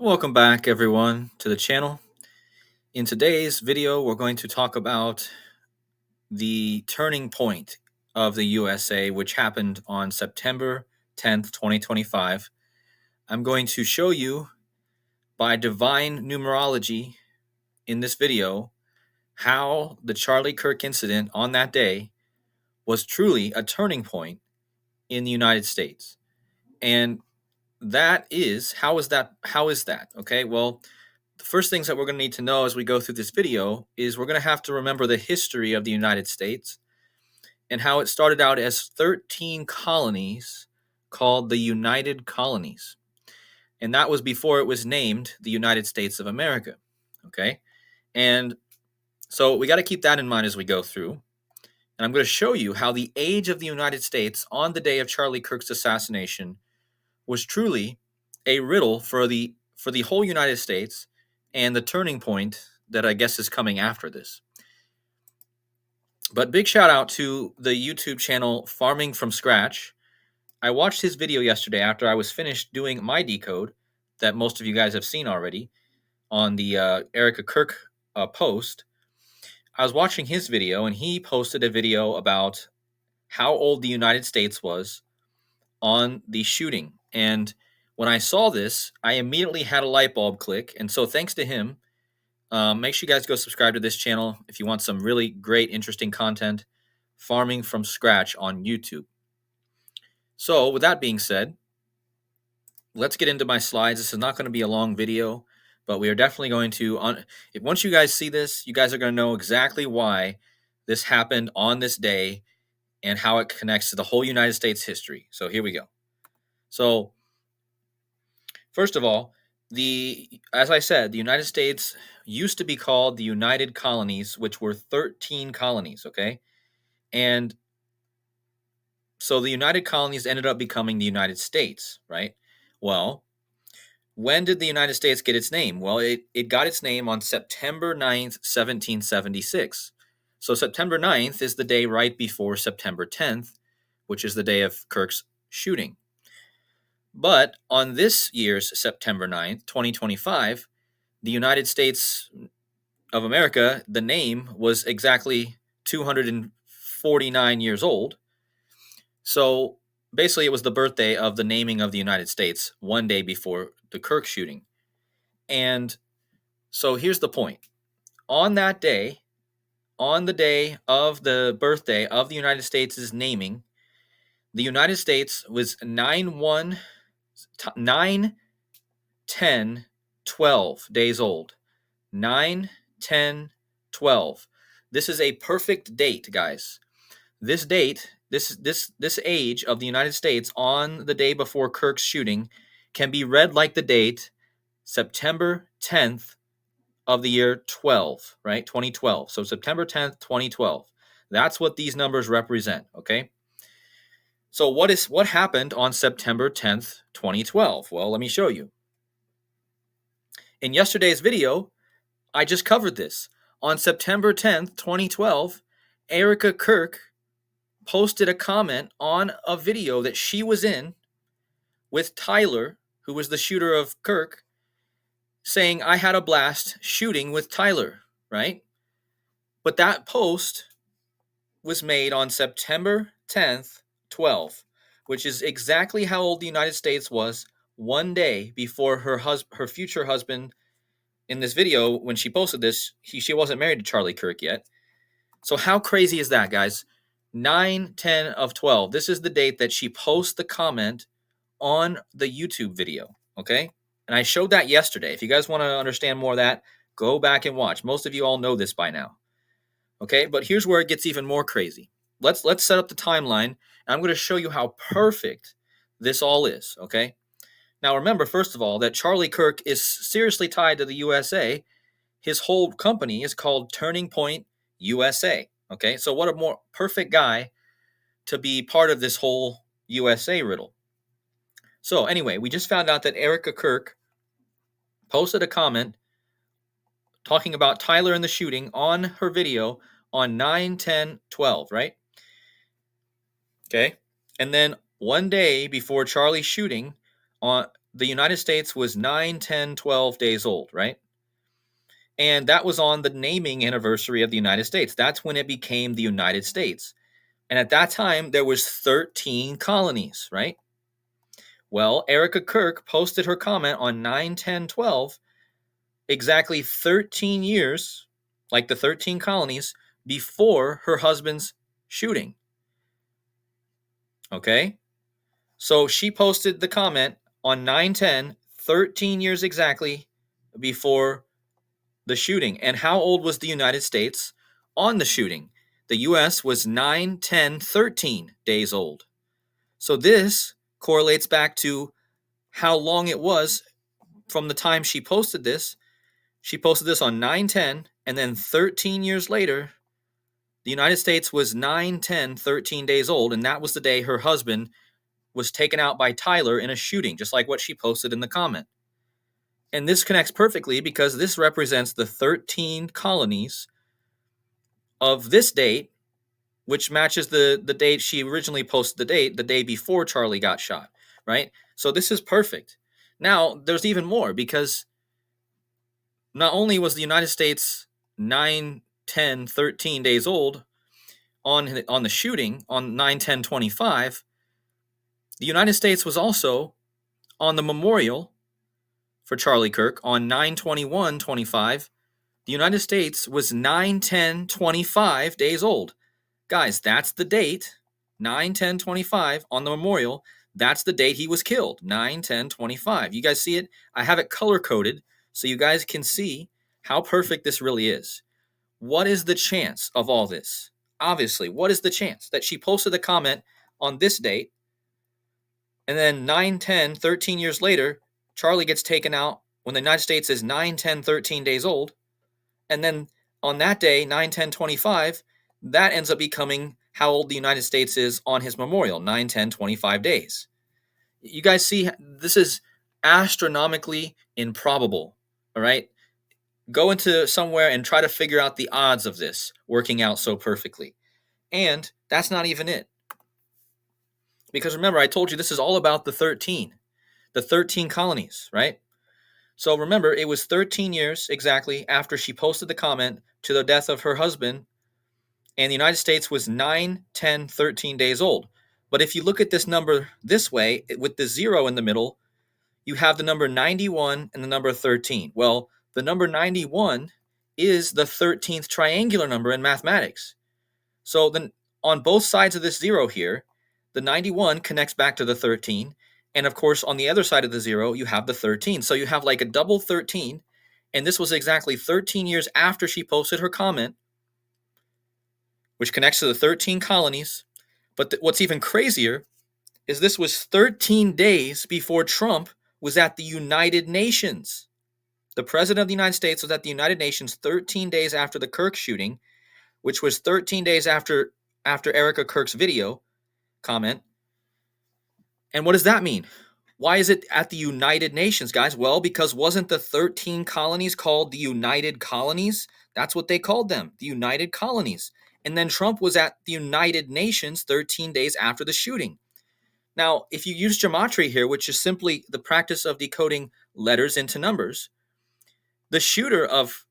Welcome back, everyone, to the channel. In today's video, we're going to talk about the turning point of the USA, which happened on September 10th, 2025. I'm going to show you by divine numerology in this video how the Charlie Kirk incident on that day was truly a turning point in the United States. And how is that? Okay, well, the first things that we're going to need to know as we go through this video is we're going to have to remember the history of the United States and how it started out as 13 colonies called the United Colonies. And that was before it was named the United States of America. Okay? And so we got to keep that in mind as we go through. And I'm going to show you how the age of the United States on the day of Charlie Kirk's assassination was truly a riddle for the whole United States and the turning point that I guess is coming after this. But big shout out to the YouTube channel Farming from Scratch. I watched his video yesterday after I was finished doing my decode that most of you guys have seen already on the Erica Kirk post. I was watching his video and he posted a video about how old the United States was on the shooting. And when I saw this, I immediately had a light bulb click. And so thanks to him, make sure you guys go subscribe to this channel if you want some really great, interesting content. Farming from Scratch on YouTube. So with that being said, let's get into my slides. This is not going to be a long video, but we are definitely going to, once you guys see this, you guys are going to know exactly why this happened on this day and how it connects to the whole United States history. So here we go. So first of all, as I said, the United States used to be called the United Colonies, which were 13 colonies, okay? And so the United Colonies ended up becoming the United States, right? Well, when did the United States get its name? Well, it got its name on September 9th, 1776. So September 9th is the day right before September 10th, which is the day of Kirk's shooting. But on this year's September 9th, 2025, the United States of America, the name was exactly 249 years old. So basically, it was the birthday of the naming of the United States one day before the Kirk shooting. And so here's the point. On that day, on the day of the birthday of the United States' naming, the United States was 10, 12 days old. 9, 10, 12. This is a perfect date, guys. This date, this age of the United States on the day before Kirk's shooting can be read like the date September 10th of the year 12, right? 2012. So September 10th, 2012. That's what these numbers represent, okay? So what happened on September 10th, 2012? Well, let me show you. In yesterday's video, I just covered this. On September 10th, 2012, Erica Kirk posted a comment on a video that she was in with Tyler, who was the shooter of Kirk, saying, "I had a blast shooting with Tyler," right? But that post was made on September 10th, 12, which is exactly how old the United States was one day before her future husband. In this video, when she posted this, she wasn't married to Charlie Kirk yet. So how crazy is that, guys? 9, 10 of 12. This is the date that she posts the comment on the YouTube video, okay? And I showed that yesterday. If you guys want to understand more of that, go back and watch. Most of you all know this by now, okay? But here's where it gets even more crazy. Let's set up the timeline, and I'm going to show you how perfect this all is, okay? Now remember, first of all, that Charlie Kirk is seriously tied to the USA. His whole company is called Turning Point USA. Okay, so what a more perfect guy to be part of this whole USA riddle. So anyway, we just found out that Erica Kirk posted a comment talking about Tyler and the shooting on her video on 9, 10, 12, right? Okay, and then one day before Charlie's shooting, the United States was 9, 10, 12 days old, right? And that was on the naming anniversary of the United States. That's when it became the United States. And at that time, there was 13 colonies, right? Well, Erica Kirk posted her comment on 9, 10, 12, exactly 13 years, like the 13 colonies, before her husband's shooting. Okay? So she posted the comment on 9/10, 13 years exactly before the shooting. And how old was the United States on the shooting? The US was 9, 10, 13 days old. So this correlates back to how long it was from the time she posted this. She posted this on 9/10, and then 13 years later, the United States was 9, 10, 13 days old, and that was the day her husband was taken out by Tyler in a shooting, just like what she posted in the comment. And this connects perfectly because this represents the 13 colonies of this date, which matches the date she originally posted the day before Charlie got shot, right? So this is perfect. Now, there's even more because not only was the United States 9, 10, 13 days old on the shooting on 9/10/25, the United States was also on the memorial for Charlie Kirk on 9/21/25. The United States was 9/10/25 days old. Guys, that's the date, 9/10/25 on the memorial. That's the date he was killed, 9/10/25. You guys see it? I have it color coded so you guys can see how perfect this really is. What is the chance of all this? Obviously, what is the chance that she posted a comment on this date and then 9, 10, 13 years later, Charlie gets taken out when the United States is 9, 10, 13 days old. And then on that day, 9, 10, 25, that ends up becoming how old the United States is on his memorial, 9, 10, 25 days. You guys see, this is astronomically improbable, all right? Go into somewhere and try to figure out the odds of this working out so perfectly. And that's not even it. Because remember, I told you this is all about the 13 colonies, right? So remember, it was 13 years exactly after she posted the comment to the death of her husband, and the United States was 9, 10, 13 days old. But if you look at this number this way, with the 0 in the middle, you have the number 91 and the number 13. Well, the number 91 is the 13th triangular number in mathematics. So then on both sides of this 0 here, the 91 connects back to the 13. And of course, on the other side of the 0, you have the 13. So you have like a double 13. And this was exactly 13 years after she posted her comment, which connects to the 13 colonies. But what's even crazier is this was 13 days before Trump was at the United Nations. The president of the United States was at the United Nations 13 days after the Kirk shooting, which was 13 days after Erica Kirk's video comment. And what does that mean? Why is it at the United Nations, guys? Well, because wasn't the 13 colonies called the United Colonies? That's what they called them, the United Colonies. And then Trump was at the United Nations 13 days after the shooting. Now, if you use gematria here, which is simply the practice of decoding letters into numbers, the shooter of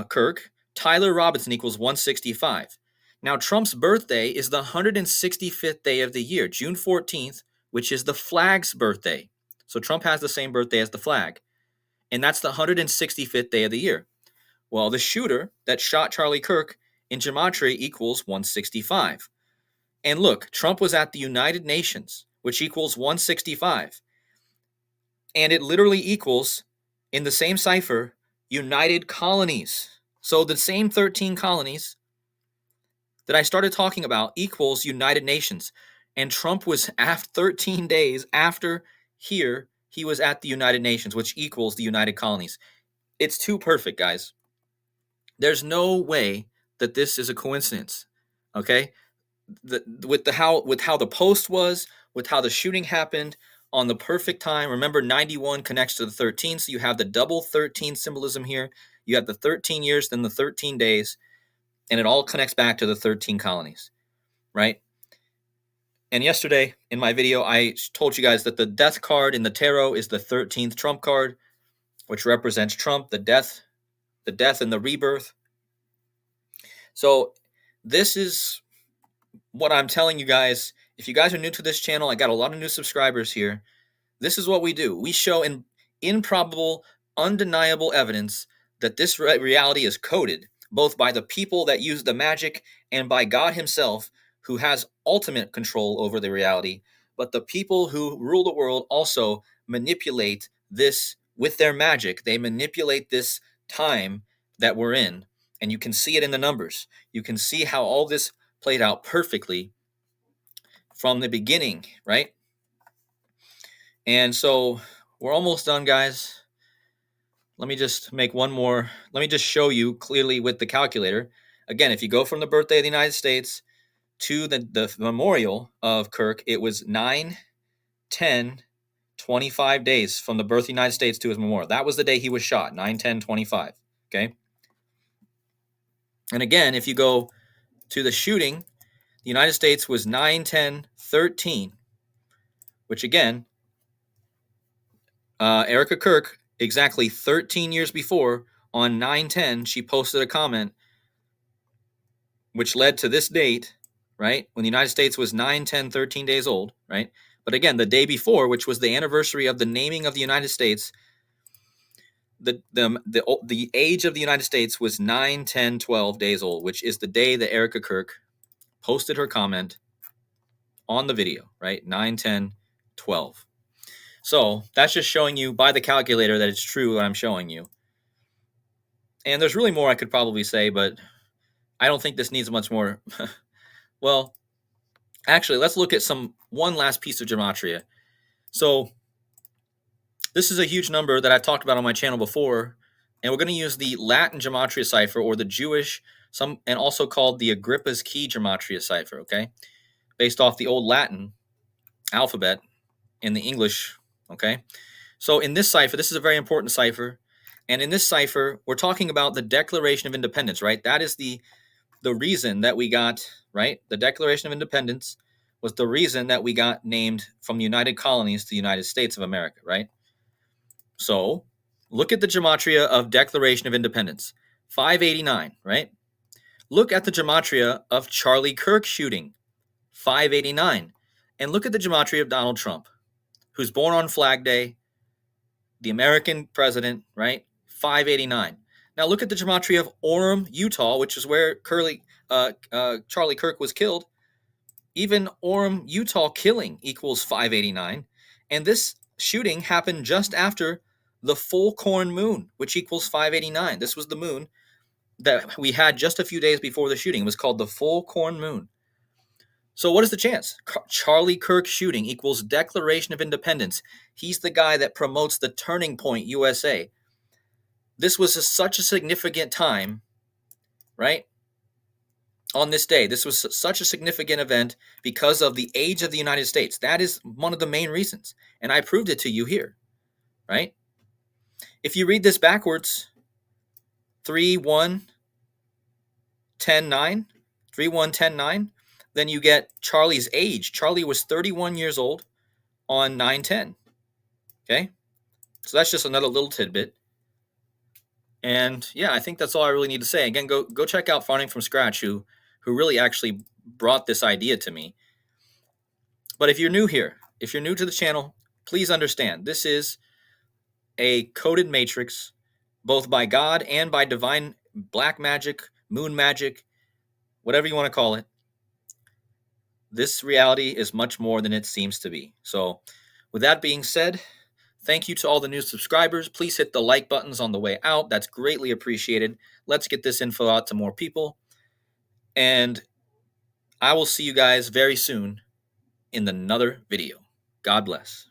Kirk, Tyler Robinson, equals 165. Now, Trump's birthday is the 165th day of the year, June 14th, which is the flag's birthday. So Trump has the same birthday as the flag. And that's the 165th day of the year. Well, the shooter that shot Charlie Kirk in gematria equals 165. And look, Trump was at the United Nations, which equals 165. And it literally equals, in the same cipher, United Colonies. So the same 13 colonies that I started talking about equals United Nations. And Trump was 13 days after here, he was at the United Nations, which equals the United Colonies. It's too perfect, guys. There's no way that this is a coincidence, okay? With how the post was, with how the shooting happened on the perfect time. Remember, 91 connects to the 13, so you have the double 13 symbolism here. You have the 13 years, then the 13 days, and it all connects back to the 13 colonies, right? And yesterday in my video, I told you guys that the death card in the tarot is the 13th Trump card, which represents Trump, the death and the rebirth. So this is what I'm telling you guys. If you guys are new to this channel, I got a lot of new subscribers here. This is what we do. We show improbable, undeniable evidence that this reality is coded, both by the people that use the magic and by God himself, who has ultimate control over the reality. But the people who rule the world also manipulate this with their magic. They manipulate this time that we're in, and you can see it in the numbers. You can see how all this played out perfectly from the beginning, right? And so we're almost done, guys. Let me just make one more. Let me just show you clearly with the calculator. Again, if you go from the birthday of the United States to the memorial of Kirk, it was 9, 10, 25 days from the birth of the United States to his memorial. That was the day he was shot, 9, 10, 25. Okay. And again, if you go to the shooting, the United States was 9, 10, 13, which again, Erica Kirk, exactly 13 years before, on 9/10, she posted a comment which led to this date, right? When the United States was 9, 10, 13 days old, right? But again, the day before, which was the anniversary of the naming of the United States, the age of the United States was 9, 10, 12 days old, which is the day that Erica Kirk posted her comment on the video, right? 9, 10, 12. So that's just showing you by the calculator that it's true what I'm showing you. And there's really more I could probably say, but I don't think this needs much more. Well, actually, let's look at one last piece of gematria. So this is a huge number that I've talked about on my channel before, and we're going to use the Latin gematria cipher, or the Jewish, and also called the Agrippa's key gematria cipher, okay? Based off the old Latin alphabet in the English, okay? So in this cipher, this is a very important cipher, and in this cipher, we're talking about the Declaration of Independence, right? That is the reason that we got, right? The Declaration of Independence was the reason that we got named from the United Colonies to the United States of America, right? So look at the gematria of Declaration of Independence, 589, right? Look at the gematria of Charlie Kirk shooting, 589. And look at the gematria of Donald Trump, who's born on Flag Day, the American president, right? 589. Now look at the gematria of Orem, Utah, which is where Charlie Kirk was killed. Even Orem, Utah killing equals 589. And this shooting happened just after the full corn moon, which equals 589. This was the moon that we had just a few days before the shooting. It was called the full corn moon. So what is the chance? Charlie Kirk shooting equals Declaration of Independence. He's the guy that promotes the Turning Point USA. This was such a significant time, right? On this day, this was such a significant event because of the age of the United States. That is one of the main reasons. And I proved it to you here, right? If you read this backwards, 3, 1, 10, 9, 3, 1, 10, 9, then you get Charlie's age. Charlie was 31 years old on 9/10. Okay? So that's just another little tidbit. And yeah, I think that's all I really need to say. Again, go check out Farming from Scratch, who really actually brought this idea to me. But if you're new here, if you're new to the channel, please understand this is a coded matrix, both by God and by divine black magic, moon magic, whatever you want to call it. This reality is much more than it seems to be. So with that being said, thank you to all the new subscribers. Please hit the like buttons on the way out. That's greatly appreciated. Let's get this info out to more people. And I will see you guys very soon in another video. God bless.